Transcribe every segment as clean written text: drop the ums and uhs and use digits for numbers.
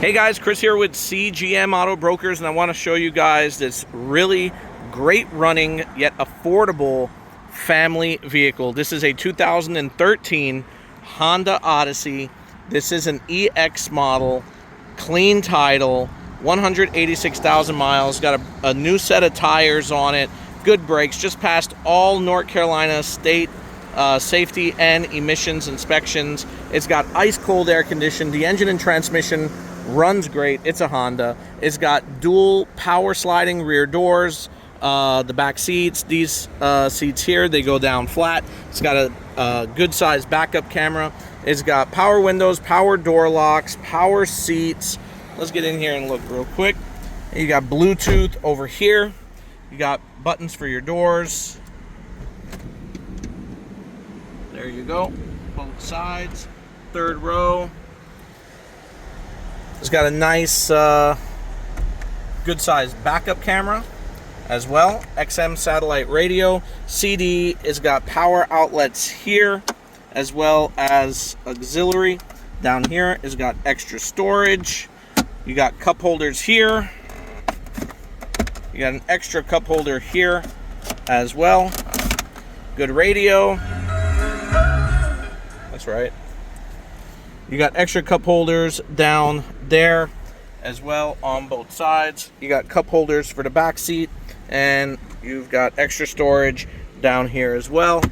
Hey guys, Chris here with CGM Auto Brokers, and I want to show you guys this really great running yet affordable family vehicle. This is a 2013 Honda Odyssey. This is an EX model, clean title, 186,000 miles, got a new set of tires on it, good brakes, just passed all North Carolina state safety and emissions inspections. It's got ice cold air conditioning. The engine and transmission runs great. It's a Honda. It's got dual power sliding rear doors. The back seats, these seats here, they go down flat. It's got a good sized backup camera. It's got power windows, power door locks, power seats. Let's get in here and look real quick. You got Bluetooth over here. You got buttons for your doors. There you go. Both sides. Third row. It's got a nice, good sized backup camera as well. XM satellite radio. CD has got power outlets here as well as auxiliary. Down here has got extra storage. You got cup holders here. You got an extra cup holder here as well. Good radio. That's right. You got extra cup holders down there as well on both sides. You got cup holders for the back seat, and you've got extra storage down here as well.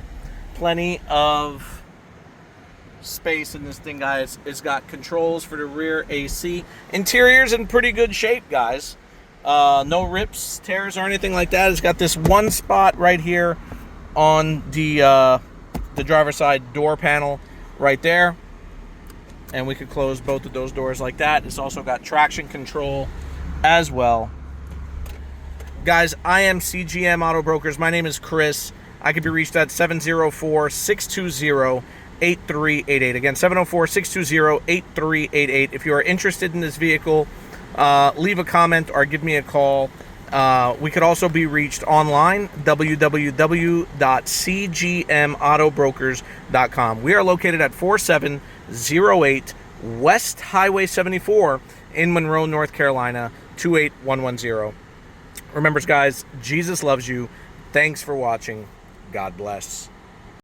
Plenty of space in this thing, guys. It's got controls for the rear AC. Interior's in pretty good shape, guys. No rips, tears, or anything like that. It's got this one spot right here on the driver's side door panel right there. And we could close both of those doors like that. It's also got traction control as well. Guys, I am CGM Auto Brokers. My name is Chris. I can be reached at 704-620-8388. Again, 704-620-8388. If you are interested in this vehicle, leave a comment or give me a call. We could also be reached online, www.cgmautobrokers.com. We are located at 4708 West Highway 74 in Monroe, North Carolina, 28110. Remember, guys, Jesus loves you. Thanks for watching. God bless.